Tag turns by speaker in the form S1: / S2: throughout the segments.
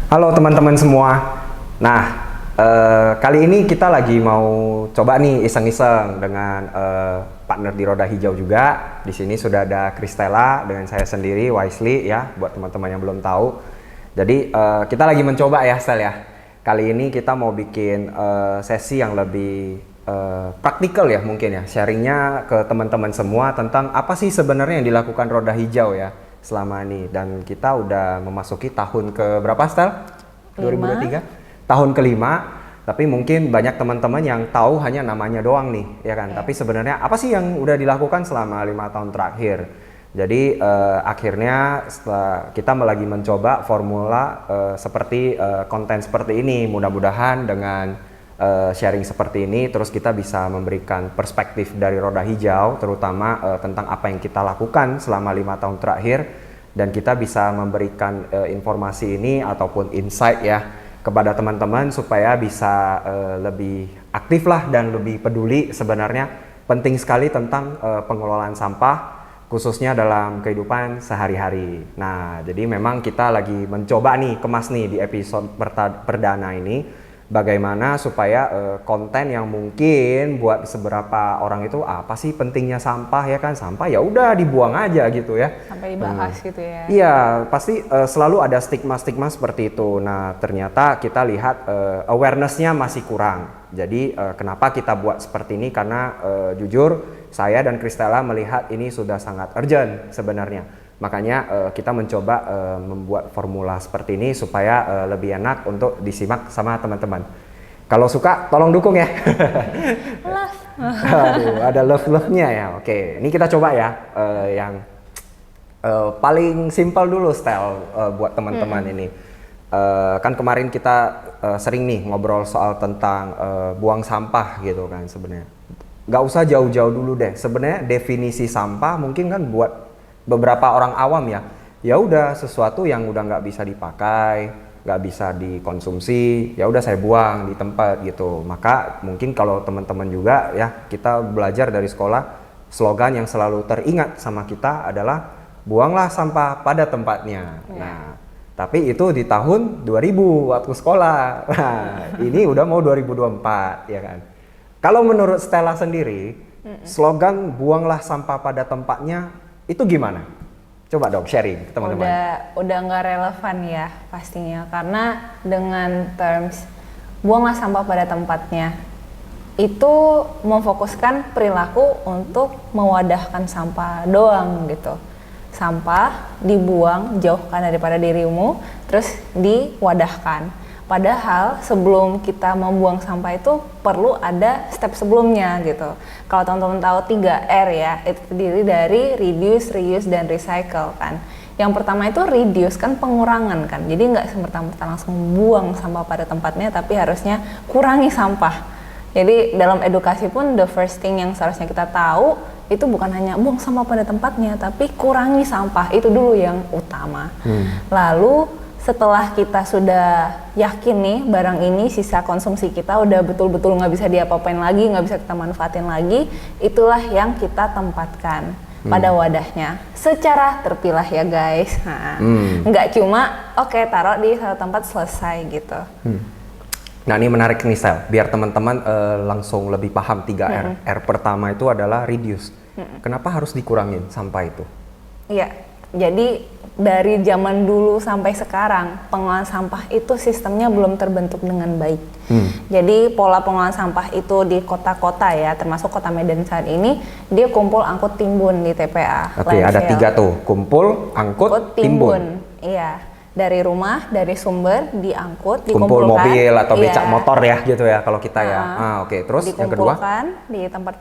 S1: Halo teman-teman semua. Nah, kali ini kita lagi mau coba nih iseng-iseng dengan partner di Roda Hijau juga. Di sini sudah ada Kristela dengan saya sendiri, Wisely ya, buat teman-teman yang belum tahu. Jadi kita lagi mencoba ya, Stel ya. Kali ini kita mau bikin sesi yang lebih praktikal ya mungkin ya, sharingnya ke teman-teman semua tentang apa sih sebenarnya yang dilakukan Roda Hijau ya selama ini. Dan kita udah memasuki tahun ke berapa, Stel? 2023? Tahun kelima, tapi mungkin banyak teman-teman yang tahu hanya namanya doang nih, ya kan? Tapi sebenarnya apa sih yang udah dilakukan selama 5 tahun terakhir? Jadi akhirnya setelah kita lagi mencoba formula seperti konten seperti ini, mudah-mudahan dengan sharing seperti ini, terus kita bisa memberikan perspektif dari Roda Hijau, terutama tentang apa yang kita lakukan selama 5 tahun terakhir, dan kita bisa memberikan informasi ini ataupun insight ya kepada teman-teman supaya bisa lebih aktif lah dan lebih peduli sebenarnya penting sekali tentang pengelolaan sampah khususnya dalam kehidupan sehari-hari. Nah, jadi memang kita lagi mencoba nih kemas nih di episode perdana ini bagaimana supaya konten yang mungkin buat seberapa orang itu apa sih pentingnya sampah ya kan, sampah ya udah dibuang aja gitu ya.
S2: Sampai dibahas gitu ya.
S1: Iya, pasti selalu ada stigma-stigma seperti itu. Nah, ternyata kita lihat awareness-nya masih kurang. Jadi kenapa kita buat seperti ini? Karena jujur saya dan Kristela melihat ini sudah sangat urgent sebenarnya. Makanya kita mencoba membuat formula seperti ini supaya lebih enak untuk disimak sama teman-teman. Kalau suka tolong dukung ya.
S2: Love.
S1: Aduh, ada love-nya ya. Oke, ini kita coba ya yang paling simpel dulu style buat teman-teman ini. Kan kemarin kita sering nih ngobrol soal tentang buang sampah gitu kan sebenarnya. Nggak usah jauh-jauh dulu deh. Sebenarnya definisi sampah mungkin kan buat beberapa orang awam ya udah sesuatu yang udah nggak bisa dipakai, nggak bisa dikonsumsi, ya udah saya buang di tempat gitu. Maka mungkin kalau teman-teman juga ya, kita belajar dari sekolah, slogan yang selalu teringat sama kita adalah buanglah sampah pada tempatnya. Nah, tapi itu di tahun 2000 waktu sekolah. Nah, ini udah mau 2024 ya kan. Kalau menurut Stella sendiri, slogan buanglah sampah pada tempatnya itu gimana? Coba dong sharing teman-teman.
S2: Udah nggak relevan ya pastinya, karena dengan terms buanglah sampah pada tempatnya itu memfokuskan perilaku untuk mewadahkan sampah doang gitu. Sampah dibuang, jauhkan daripada dirimu, terus diwadahkan. Padahal sebelum kita membuang sampah itu perlu ada step sebelumnya gitu. Kalau teman-teman tahu 3R ya, itu terdiri dari reduce, reuse, dan recycle kan. Yang pertama itu reduce kan pengurangan kan. Jadi nggak semerta-merta langsung buang sampah pada tempatnya, tapi harusnya kurangi sampah. Jadi dalam edukasi pun the first thing yang seharusnya kita tahu itu bukan hanya buang sampah pada tempatnya, tapi kurangi sampah, itu dulu yang utama. Lalu setelah kita sudah yakin nih barang ini sisa konsumsi kita udah betul-betul nggak bisa diapa-apain lagi, nggak bisa kita manfaatin lagi, itulah yang kita tempatkan pada wadahnya secara terpilah ya guys. Nah, nggak cuma taruh di satu tempat selesai gitu.
S1: Nah, ini menarik nih Sel, biar teman-teman langsung lebih paham 3R. R pertama itu adalah reduce. Kenapa harus dikurangin sampah itu?
S2: Iya, jadi dari zaman dulu sampai sekarang pengelolaan sampah itu sistemnya belum terbentuk dengan baik. Jadi pola pengelolaan sampah itu di kota-kota ya, termasuk kota Medan saat ini, dia kumpul angkut timbun di TPA.
S1: Oke, ada 3 tuh, kumpul, angkut, timbun.
S2: Iya. Dari rumah, dari sumber diangkut,
S1: kumpul
S2: dikumpulkan,
S1: mobil atau becak motor ya gitu ya kalau kita ya. Oke. Terus yang kedua?
S2: Dikumpulkan di tempat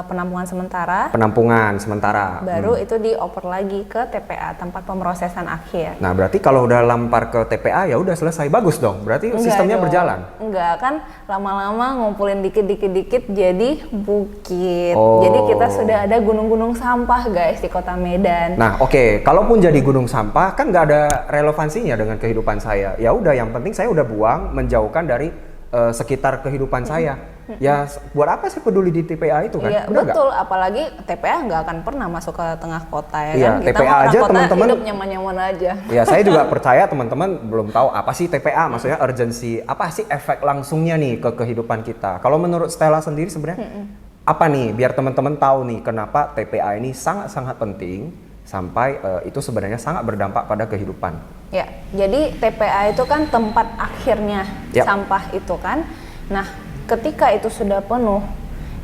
S2: penampungan sementara.
S1: Penampungan sementara.
S2: Baru itu dioper lagi ke TPA, tempat pemrosesan akhir.
S1: Nah, berarti kalau udah lampar ke TPA ya udah selesai, bagus dong. Berarti sistemnya berjalan.
S2: Enggak, kan lama-lama ngumpulin dikit-dikit jadi bukit. Jadi kita sudah ada gunung-gunung sampah guys di kota Medan.
S1: Nah, oke. Kalaupun jadi gunung sampah kan nggak ada relevansinya dengan kehidupan saya. Ya udah, yang penting saya udah buang, menjauhkan dari sekitar kehidupan saya. ya buat apa sih peduli di TPA itu kan?
S2: Iya
S1: Bener nggak?
S2: betul, apalagi TPA nggak akan pernah masuk ke tengah kota ya
S1: Iya,
S2: kan. Kita
S1: TPA
S2: mau orang
S1: aja
S2: kota
S1: teman-teman
S2: hidup nyaman-nyaman aja.
S1: Ya saya juga percaya teman-teman belum tahu apa sih TPA, maksudnya urgensi, apa sih efek langsungnya nih ke kehidupan kita. Kalau menurut Stella sendiri sebenarnya apa nih biar teman-teman tahu nih kenapa TPA ini sangat-sangat penting sampai itu sebenarnya sangat berdampak pada kehidupan.
S2: Ya, jadi TPA itu kan tempat akhirnya
S1: Yap.
S2: sampah itu kan. Nah, ketika itu sudah penuh,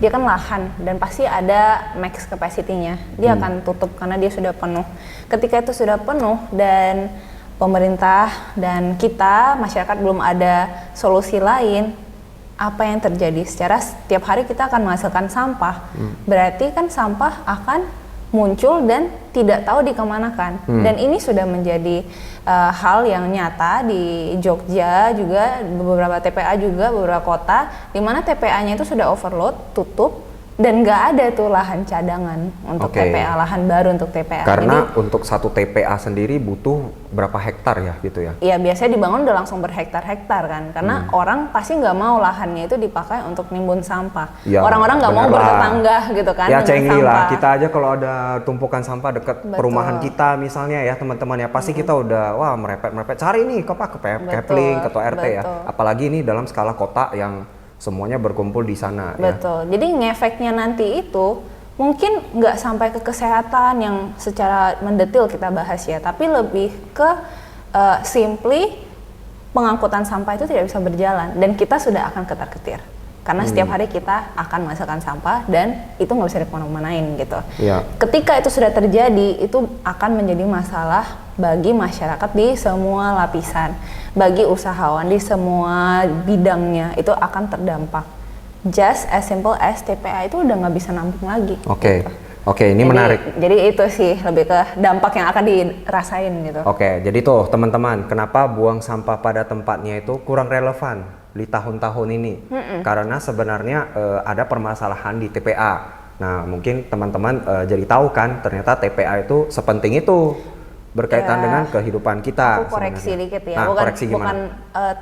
S2: dia kan lahan dan pasti ada max capacity-nya. Dia akan tutup karena dia sudah penuh. Ketika itu sudah penuh dan pemerintah dan kita masyarakat belum ada solusi lain, apa yang terjadi? Secara setiap hari kita akan menghasilkan sampah. Berarti kan sampah akan muncul dan tidak tahu dikemanakan. Dan ini sudah menjadi hal yang nyata di Jogja juga, beberapa TPA juga, beberapa kota, di mana TPA-nya itu sudah overload, tutup, dan nggak ada tuh lahan cadangan untuk TPA, lahan baru untuk TPA.
S1: Karena
S2: jadi,
S1: untuk satu TPA sendiri butuh berapa hektar ya gitu ya?
S2: iya biasanya dibangun udah langsung berhektar-hektar kan, karena orang pasti nggak mau lahannya itu dipakai untuk nimbun sampah.
S1: Ya,
S2: Orang-orang nggak mau
S1: bener lah.
S2: bertetangga gitu kan
S1: Ya
S2: dengan
S1: cengli lah,
S2: sampah.
S1: kita aja kalau ada tumpukan sampah dekat
S2: Betul.
S1: perumahan kita misalnya ya teman-teman ya, pasti kita udah wah merepet-merepet cari nih ke Kepling, ketua RT ya.
S2: betul.
S1: Apalagi ini dalam skala kota yang semuanya berkumpul di sana ya.
S2: Betul. Jadi ngefeknya nanti itu mungkin nggak sampai ke kesehatan yang secara mendetil kita bahas ya, tapi lebih ke simply pengangkutan sampah itu tidak bisa berjalan dan kita sudah akan ketar-ketir. Karena setiap hari kita akan menghasilkan sampah dan itu nggak bisa dikemana-manain gitu.
S1: Iya.
S2: Ketika itu sudah terjadi, itu akan menjadi masalah bagi masyarakat di semua lapisan, bagi usahawan di semua bidangnya itu akan terdampak. Just as simple as TPA itu udah nggak bisa nampung lagi.
S1: Oke, ini
S2: Jadi-
S1: menarik.
S2: Jadi itu sih lebih ke dampak yang akan dirasain gitu.
S1: Oke, jadi tuh teman-teman, kenapa buang sampah pada tempatnya itu kurang relevan di tahun-tahun ini? Karena sebenarnya ada permasalahan di TPA. Nah, mungkin teman-teman jadi tahu kan, ternyata TPA itu sepenting itu berkaitan
S2: Ya.
S1: dengan kehidupan kita.
S2: Aku koreksi
S1: sebenarnya.
S2: dikit ya,
S1: Nah,
S2: bukan
S1: koreksi gimana?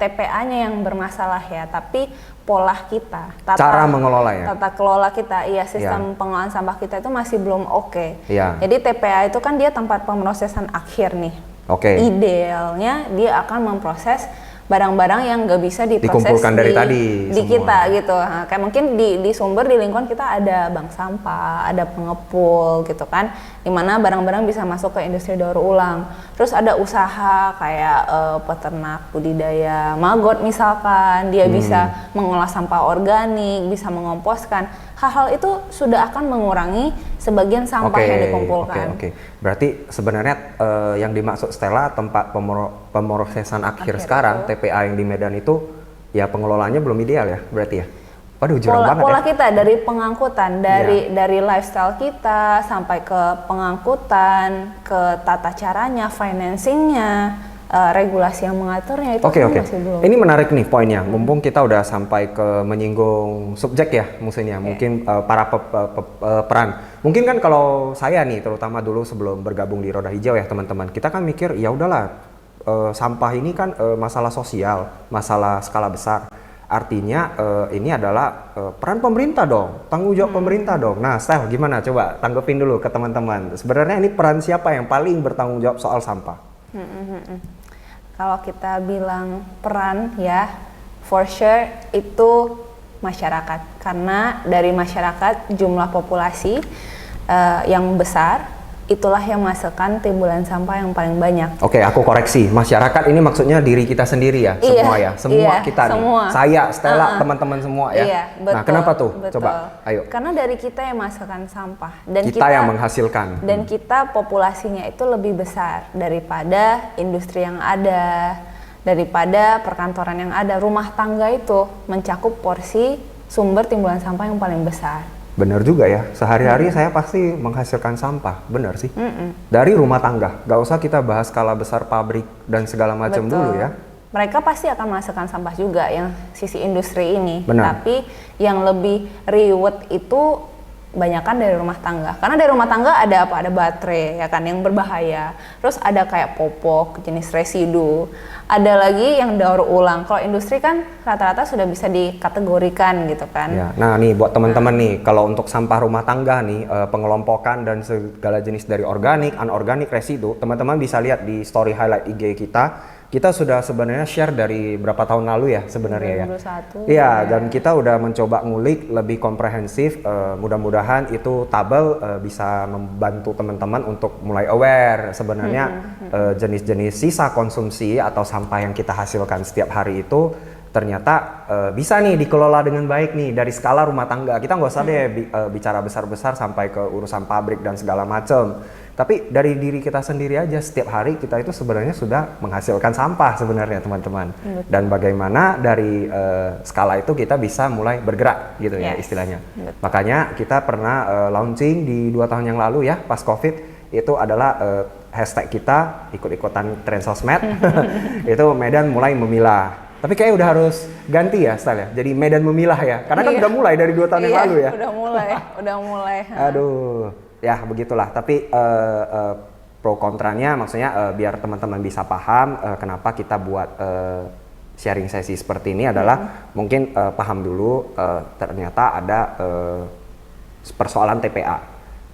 S2: TPA-nya yang bermasalah ya, tapi pola kita,
S1: Cara mengelola ya?
S2: tata kelola kita, iya sistem pengelolaan sampah kita itu masih belum oke.
S1: Iya.
S2: Jadi TPA itu kan dia tempat pemrosesan akhir nih.
S1: Oke.
S2: Idealnya dia akan memproses barang-barang yang nggak bisa diproses
S1: Dikumpulkan dari tadi
S2: di
S1: semua.
S2: kita gitu. Nah, kayak mungkin di sumber di lingkungan kita ada bank sampah, ada pengepul gitu kan, dimana barang-barang bisa masuk ke industri daur ulang. Terus ada usaha kayak peternak budidaya maggot misalkan, dia bisa mengolah sampah organik, bisa mengomposkan. Hal-hal itu sudah akan mengurangi sebagian sampah yang dikumpulkan.
S1: Oke. Berarti sebenarnya yang dimaksud Stella tempat pemrosesan akhir sekarang
S2: itu.
S1: TPA yang di Medan itu ya pengelolaannya belum ideal ya berarti ya. Waduh jurang banget
S2: Pola
S1: ya.
S2: kita dari pengangkutan, dari lifestyle kita sampai ke pengangkutan, ke tata caranya, financingnya, regulasi yang mengaturnya itu
S1: Oke.
S2: masih belum.
S1: Ini menarik nih poinnya. Mumpung kita udah sampai ke menyinggung subjek ya maksudnya. Mungkin para peran. Mungkin kan kalau saya nih terutama dulu sebelum bergabung di Roda Hijau ya teman-teman. Kita kan mikir ya udahlah sampah ini kan masalah sosial, masalah skala besar. Artinya ini adalah peran pemerintah dong, tanggung jawab pemerintah dong. Nah, Stel gimana? Coba tanggepin dulu ke teman-teman. Sebenarnya ini peran siapa yang paling bertanggung jawab soal sampah?
S2: Kalau kita bilang peran ya, for sure itu masyarakat. Karena dari masyarakat jumlah populasi yang besar, itulah yang menghasilkan timbulan sampah yang paling banyak.
S1: Oke, aku koreksi. Masyarakat ini maksudnya diri kita sendiri ya, semua ya, semua kita nih.
S2: semua.
S1: Saya, Stella, teman-teman semua ya.
S2: Iya, betul.
S1: Nah, kenapa tuh?
S2: Betul.
S1: Coba, ayo.
S2: Karena dari kita yang menghasilkan sampah dan
S1: Kita yang menghasilkan.
S2: dan kita populasinya itu lebih besar daripada industri yang ada, daripada perkantoran yang ada. Rumah tangga itu mencakup porsi sumber timbulan sampah yang paling besar.
S1: Bener juga ya, sehari-hari saya pasti menghasilkan sampah, bener sih. Dari rumah tangga, gak usah kita bahas skala besar pabrik dan segala macam
S2: Betul.
S1: dulu ya.
S2: Mereka pasti akan menghasilkan sampah juga yang sisi industri ini.
S1: Benar.
S2: Tapi yang lebih reward itu banyakan dari rumah tangga. Karena dari rumah tangga ada apa? Ada baterai ya kan yang berbahaya. Terus ada kayak popok jenis residu. Ada lagi yang daur ulang. Kalau industri kan rata-rata sudah bisa dikategorikan gitu kan.
S1: Ya. Nah nih buat teman-teman nih, kalau untuk sampah rumah tangga nih, pengelompokan dan segala jenis dari organik, anorganik, residu, teman-teman bisa lihat di story highlight IG kita. Kita sudah sebenarnya share dari berapa tahun lalu ya sebenarnya ya.
S2: 2021.
S1: Iya, dan kita udah mencoba ngulik lebih komprehensif. Mudah-mudahan itu tabel bisa membantu teman-teman untuk mulai aware sebenarnya jenis-jenis sisa konsumsi atau sampah yang kita hasilkan setiap hari itu ternyata bisa nih dikelola dengan baik nih dari skala rumah tangga. Kita nggak usah deh bicara besar-besar sampai ke urusan pabrik dan segala macam. Tapi dari diri kita sendiri aja setiap hari kita itu sebenarnya sudah menghasilkan sampah sebenarnya teman-teman. Dan bagaimana dari skala itu kita bisa mulai bergerak gitu ya istilahnya. Makanya kita pernah launching di 2 tahun yang lalu ya pas COVID itu adalah hashtag kita ikut-ikutan tren sosmed itu Medan mulai memilah. Tapi kayak udah harus ganti ya style ya. Jadi Medan memilah ya. Karena kan udah mulai dari 2 tahun yang lalu ya.
S2: Udah mulai.
S1: Aduh. Ya begitulah, tapi pro kontranya maksudnya biar teman-teman bisa paham kenapa kita buat sharing sesi seperti ini adalah mungkin paham dulu ternyata ada persoalan TPA.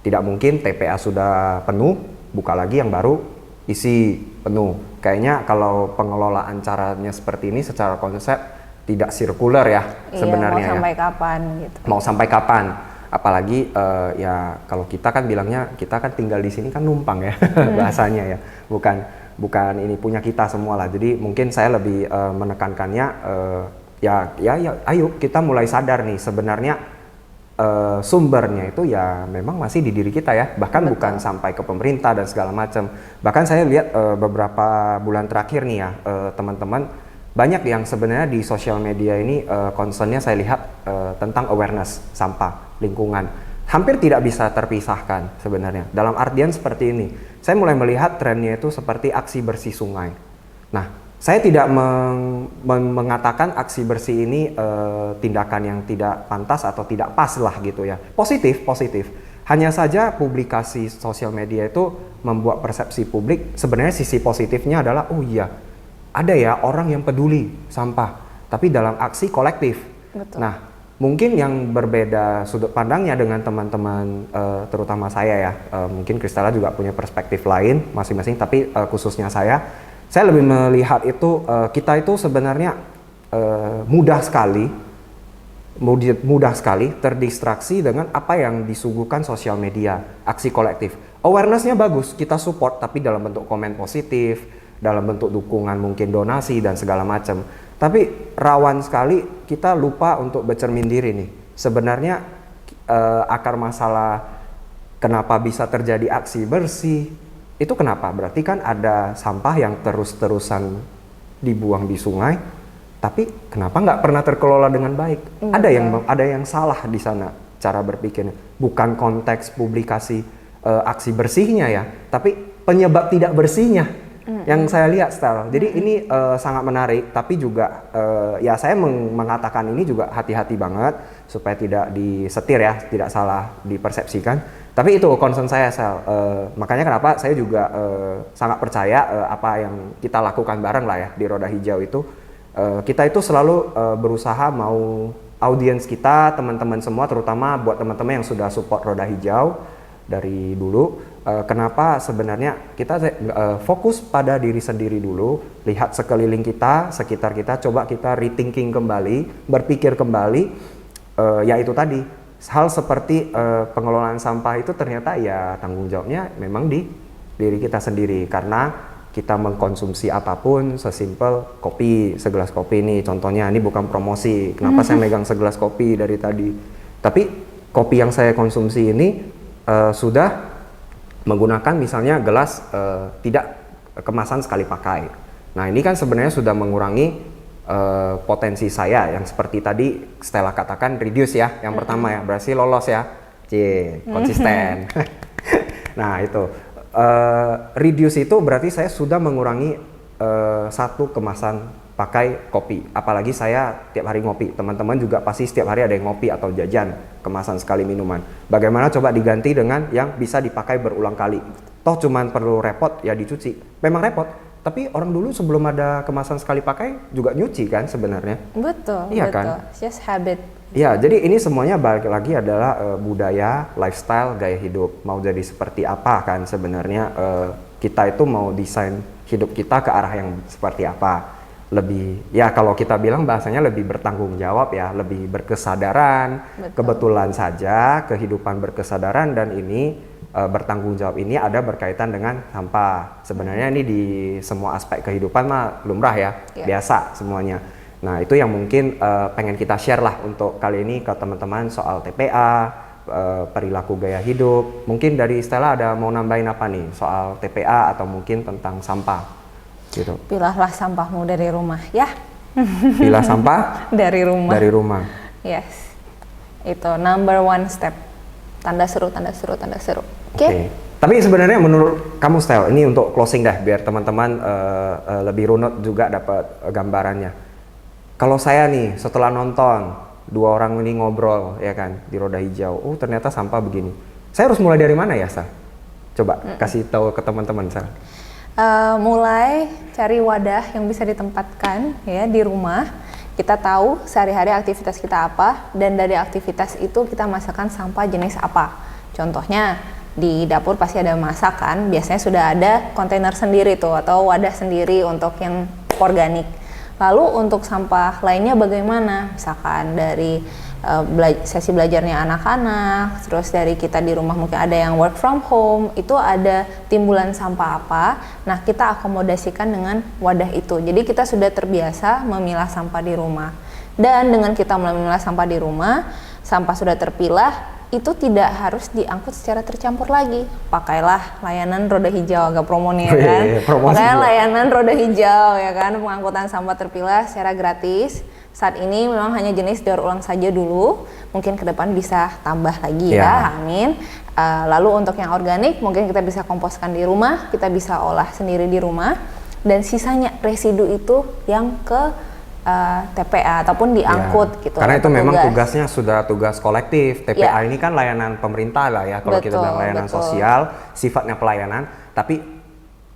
S1: Tidak mungkin TPA sudah penuh, buka lagi yang baru, isi penuh. Kayaknya kalau pengelolaan caranya seperti ini secara konsep tidak sirkuler ya sebenarnya.
S2: Mau sampai kapan gitu.
S1: Mau sampai kapan? Apalagi ya kalau kita kan bilangnya kita kan tinggal di sini kan numpang ya bahasanya ya, bukan ini punya kita semua lah. Jadi mungkin saya lebih menekankannya ya ayo kita mulai sadar nih sebenarnya sumbernya itu ya memang masih di diri kita ya, bahkan bukan sampai ke pemerintah dan segala macam. Bahkan saya lihat beberapa bulan terakhir nih ya teman-teman banyak yang sebenarnya di sosial media ini concernnya saya lihat tentang awareness sampah lingkungan. Hampir tidak bisa terpisahkan sebenarnya. Dalam artian seperti ini, saya mulai melihat trennya itu seperti aksi bersih sungai. Nah, saya tidak mengatakan aksi bersih ini tindakan yang tidak pantas atau tidak pas lah gitu ya. Positif. Hanya saja publikasi sosial media itu membuat persepsi publik sebenarnya sisi positifnya adalah oh iya, ada ya orang yang peduli sampah, tapi dalam aksi kolektif.
S2: Betul.
S1: Nah, mungkin yang berbeda sudut pandangnya dengan teman-teman, terutama saya ya, mungkin Kristella juga punya perspektif lain masing-masing, tapi khususnya saya lebih melihat itu kita itu sebenarnya mudah sekali terdistraksi dengan apa yang disuguhkan sosial media, aksi kolektif. Awareness-nya bagus, kita support, tapi dalam bentuk komen positif, dalam bentuk dukungan mungkin donasi dan segala macam. Tapi rawan sekali kita lupa untuk bercermin diri nih. Sebenarnya akar masalah kenapa bisa terjadi aksi bersih itu kenapa? Berarti kan ada sampah yang terus-terusan dibuang di sungai, tapi kenapa nggak pernah terkelola dengan baik? Ada yang salah di sana cara berpikirnya. Bukan konteks publikasi aksi bersihnya ya, tapi penyebab tidak bersihnya. Yang saya lihat style. Jadi ini sangat menarik, tapi juga ya saya mengatakan ini juga hati-hati banget supaya tidak disetir ya, tidak salah dipersepsikan. Tapi itu concern saya Sel. Makanya kenapa saya juga sangat percaya apa yang kita lakukan bareng lah ya di Roda Hijau itu. Kita itu selalu berusaha mau audiens kita, teman-teman semua, terutama buat teman-teman yang sudah support Roda Hijau dari dulu. Kenapa sebenarnya kita fokus pada diri sendiri dulu, lihat sekeliling kita, sekitar kita, coba kita rethinking kembali, berpikir kembali, ya itu tadi, hal seperti pengelolaan sampah itu ternyata ya tanggung jawabnya memang di diri kita sendiri, karena kita mengkonsumsi apapun, sesimpel kopi, segelas kopi ini contohnya, ini bukan promosi, kenapa saya megang segelas kopi dari tadi, tapi kopi yang saya konsumsi ini sudah menggunakan misalnya gelas tidak kemasan sekali pakai. Nah ini kan sebenarnya sudah mengurangi potensi saya yang seperti tadi Stella katakan reduce ya, yang pertama ya, berarti lolos ya, konsisten. Nah itu reduce itu berarti saya sudah mengurangi satu kemasan pakai kopi. Apalagi saya tiap hari ngopi. Teman-teman juga pasti setiap hari ada yang ngopi atau jajan kemasan sekali minuman. Bagaimana coba diganti dengan yang bisa dipakai berulang kali. Toh cuman perlu repot ya dicuci. Memang repot, tapi orang dulu sebelum ada kemasan sekali pakai juga nyuci kan sebenarnya.
S2: Betul,
S1: Iya
S2: betul.
S1: kan?
S2: Just habit.
S1: Ya, jadi ini semuanya balik lagi adalah budaya, lifestyle, gaya hidup. Mau jadi seperti apa kan sebenarnya kita itu mau desain hidup kita ke arah yang seperti apa. Lebih, ya kalau kita bilang bahasanya lebih bertanggung jawab ya, lebih berkesadaran.
S2: Betul.
S1: Kebetulan saja kehidupan berkesadaran dan ini bertanggung jawab ini ada berkaitan dengan sampah. Sebenarnya ini di semua aspek kehidupan mah lumrah ya, biasa semuanya. Nah itu yang mungkin pengen kita share lah untuk kali ini ke teman-teman soal TPA, perilaku gaya hidup. Mungkin dari Stella ada mau nambahin apa nih soal TPA atau mungkin tentang sampah gitu.
S2: Pilahlah sampahmu dari rumah ya.
S1: Pilah sampah
S2: dari rumah.
S1: dari rumah.
S2: Yes, itu number one step. Tanda seru, tanda seru, tanda seru. Oke.
S1: Tapi sebenarnya menurut kamu Stel, ini untuk closing dah biar teman-teman lebih runut juga dapat gambarannya. Kalau saya nih setelah nonton dua orang ini ngobrol ya kan di Roda Hijau, oh ternyata sampah begini. Saya harus mulai dari mana ya, Sa? Coba kasih tahu ke teman-teman, Sa.
S2: Mulai cari wadah yang bisa ditempatkan ya di rumah. Kita tahu sehari-hari aktivitas kita apa dan dari aktivitas itu kita masakkan sampah jenis apa. Contohnya di dapur pasti ada masakan, biasanya sudah ada kontainer sendiri tuh atau wadah sendiri untuk yang organik. Lalu untuk sampah lainnya bagaimana? Misalkan dari sesi belajarnya anak-anak, terus dari kita di rumah mungkin ada yang work from home, itu ada timbulan sampah apa. Nah kita akomodasikan dengan wadah itu. Jadi kita sudah terbiasa memilah sampah di rumah. Dan dengan kita memilah sampah di rumah, sampah sudah terpilah, itu tidak harus diangkut secara tercampur lagi. Pakailah layanan Roda Hijau, agak promo nih ya kan. Pakailah layanan Roda Hijau ya kan, pengangkutan sampah terpilah secara gratis. Saat ini memang hanya jenis daur ulang saja dulu. Mungkin ke depan bisa tambah lagi ya, amin. Lalu untuk yang organik mungkin kita bisa komposkan di rumah, kita bisa olah sendiri di rumah. Dan sisanya residu itu yang ke TPA ataupun diangkut gitu.
S1: Karena itu memang tugasnya sudah tugas kolektif. TPA ini kan layanan pemerintah lah ya, kalau kita bilang layanan sosial, sifatnya pelayanan. Tapi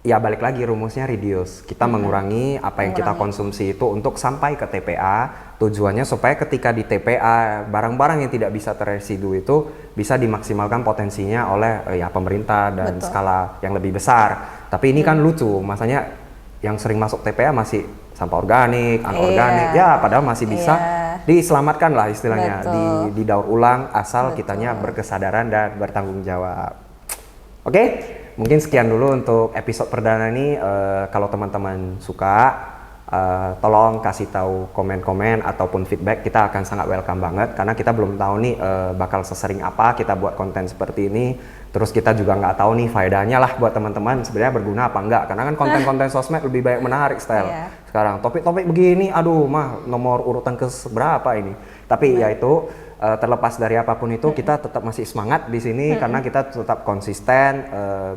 S1: ya balik lagi rumusnya reduce. Kita mengurangi apa yang kita konsumsi itu untuk sampai ke TPA. Tujuannya supaya ketika di TPA barang-barang yang tidak bisa terresidu itu bisa dimaksimalkan potensinya oleh ya pemerintah dan skala yang lebih besar. Tapi ini kan lucu, masanya yang sering masuk TPA masih sampah organik, anorganik, ya padahal masih bisa diselamatkan lah istilahnya, didaur ulang asal kitanya berkesadaran dan bertanggung jawab. Oke, mungkin sekian dulu untuk episode perdana ini. Kalau teman-teman suka, tolong kasih tahu komen-komen ataupun feedback, kita akan sangat welcome banget karena kita belum tahu nih bakal sesering apa kita buat konten seperti ini. Terus kita juga nggak tahu nih faedahnya lah buat teman-teman sebenarnya berguna apa enggak, karena kan konten-konten sosmed lebih banyak menarik Style. Sekarang topik-topik begini, aduh mah nomor urutan ke berapa ini. Tapi ya itu terlepas dari apapun itu kita tetap masih semangat di sini karena kita tetap konsisten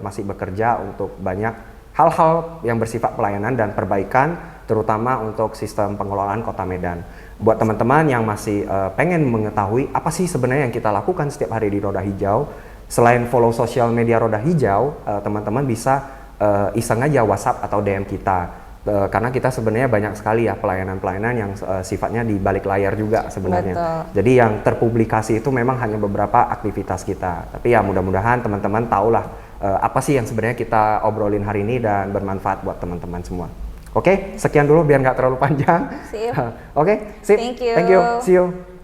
S1: masih bekerja untuk banyak hal-hal yang bersifat pelayanan dan perbaikan, terutama untuk sistem pengelolaan Kota Medan. Buat teman-teman yang masih pengen mengetahui apa sih sebenarnya yang kita lakukan setiap hari di Roda Hijau, selain follow sosial media Roda Hijau, teman-teman bisa iseng aja WhatsApp atau DM kita. Karena kita sebenarnya banyak sekali ya pelayanan-pelayanan yang sifatnya di balik layar juga sebenarnya. Jadi yang terpublikasi itu memang hanya beberapa aktivitas kita. Tapi ya mudah-mudahan teman-teman tahulah apa sih yang sebenarnya kita obrolin hari ini dan bermanfaat buat teman-teman semua. Oke, sekian dulu biar nggak terlalu panjang. Oke, sip.
S2: Thank you.
S1: Thank you. See you.